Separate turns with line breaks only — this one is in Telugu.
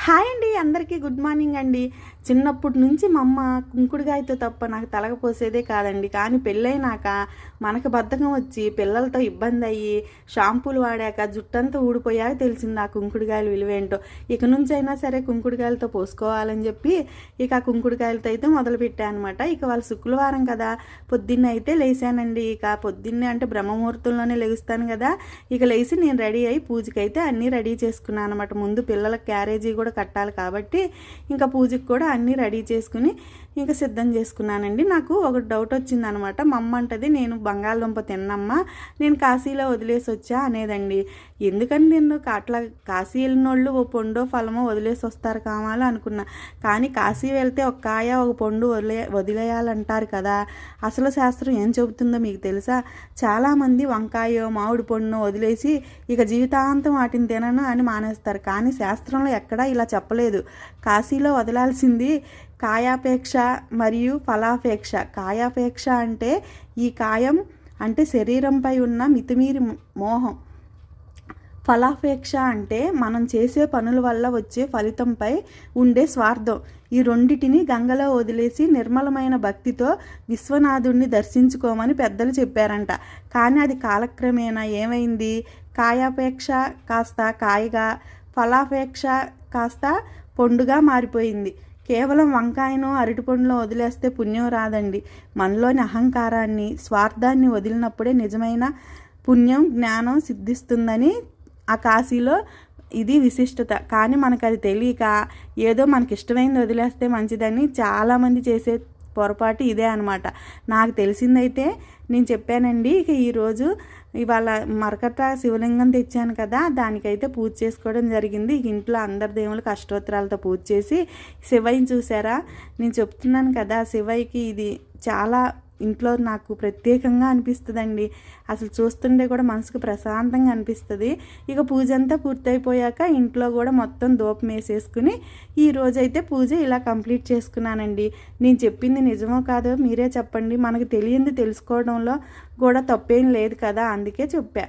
హాయ్ అండి, అందరికీ గుడ్ మార్నింగ్ అండి. చిన్నప్పటి నుంచి మా అమ్మ కుంకుడుగాయతో తప్ప నాకు తలకు పోసేదే కాదండి. కానీ పెళ్ళైనాక మనకు బద్ధకం వచ్చి పిల్లలతో ఇబ్బంది అయ్యి షాంపూలు వాడాక జుట్టంతా ఊడిపోయాక తెలిసింది ఆ కుంకుడుగాయలు విలువేంటో. ఇక నుంచి అయినా సరే కుంకుడుగాయలతో పోసుకోవాలని చెప్పి ఇక ఆ కుంకుడుగాయలతో అయితే మొదలుపెట్టాను అనమాట. ఇక వాళ్ళు శుక్రవారం కదా, పొద్దున్నే అయితే లేసానండి. ఇక పొద్దున్నే అంటే బ్రహ్మముహూర్తంలోనే లెగుస్తాను కదా. ఇక లేచి నేను రెడీ అయ్యి పూజకైతే అన్నీ రెడీ చేసుకున్నాను అనమాట. ముందు పిల్లల క్యారేజీ కూడా కట్టాలి కాబట్టి ఇంకా పూజకి కూడా అన్నీ రెడీ చేసుకుని ఇంకా సిద్ధం చేసుకున్నానండి. నాకు ఒక డౌట్ వచ్చిందనమాట. మా అమ్మ అంటది, నేను బంగాళదుంప తిన్నమ్మా, నేను కాశీలో వదిలేసి వచ్చా అనేదండి. ఎందుకని నేను అట్లా కాశీ వెళ్ళిన వాళ్ళు ఓ పండో ఫలమో వదిలేసి వస్తారు కావాలో అనుకున్నా. కానీ కాశీ వెళ్తే ఒక కాయ ఒక పండు వదిలేయాలంటారు కదా. అసలు శాస్త్రం ఏం చెబుతుందో మీకు తెలుసా? చాలామంది వంకాయో మామిడి పండునో వదిలేసి ఇక జీవితాంతం వాటిని తినను అని మానేస్తారు. కానీ శాస్త్రంలో ఎక్కడా ఇలా చెప్పలేదు. కాశీలో వదలాల్సింది కాయాపేక్ష మరియు ఫలాపేక్ష. కాయాపేక్ష అంటే ఈ కాయం అంటే శరీరంపై ఉన్న మితిమీరి మోహం. ఫలాపేక్ష అంటే మనం చేసే పనుల వల్ల వచ్చే ఫలితంపై ఉండే స్వార్థం. ఈ రెండిటిని గంగలో వదిలేసి నిర్మలమైన భక్తితో విశ్వనాథుడిని దర్శించుకోమని పెద్దలు చెప్పారంట. కానీ అది కాలక్రమేణా ఏమైంది? కాయాపేక్ష కాస్త కాయగా, ఫలాపేక్ష కాస్త పండుగా మారిపోయింది. కేవలం వంకాయను అరటిపండులో వదిలేస్తే పుణ్యం రాదండి. మనలోని అహంకారాన్ని, స్వార్థాన్ని వదిలినప్పుడే నిజమైన పుణ్యం, జ్ఞానం సిద్ధిస్తుందని ఆ కాశీలో ఇది విశిష్టత. కానీ మనకు అది తెలియక ఏదో మనకి ఇష్టమైంది వదిలేస్తే మంచిదని చాలామంది చేసే పొరపాటు ఇదే అనమాట. నాకు తెలిసిందైతే నేను చెప్పానండి. ఇక ఈరోజు ఇవాళ మరకట్ట శివలింగం తెచ్చాను కదా, దానికైతే పూజ చేసుకోవడం జరిగింది. ఇంట్లో అందరి దేవుళ్ళకి అష్టోత్తరాలతో పూజ చేసి శివయ్యని చూసారా, నేను చెప్తున్నాను కదా, శివయ్యకి ఇది చాలా ఇంట్లో నాకు ప్రత్యేకంగా అనిపిస్తుందండి. అసలు చూస్తుంటే కూడా మనసుకు ప్రశాంతంగా అనిపిస్తుంది. ఇక పూజ అంతా పూర్తయిపోయాక ఇంట్లో కూడా మొత్తం ధూపం వేసేసుకుని ఈరోజైతే పూజ ఇలా కంప్లీట్ చేసుకున్నానండి. నేను చెప్పింది నిజమో కాదో మీరే చెప్పండి. మనకు తెలియంది తెలుసుకోవడంలో కూడా తప్పేం లేదు కదా, అందుకే చెప్పా.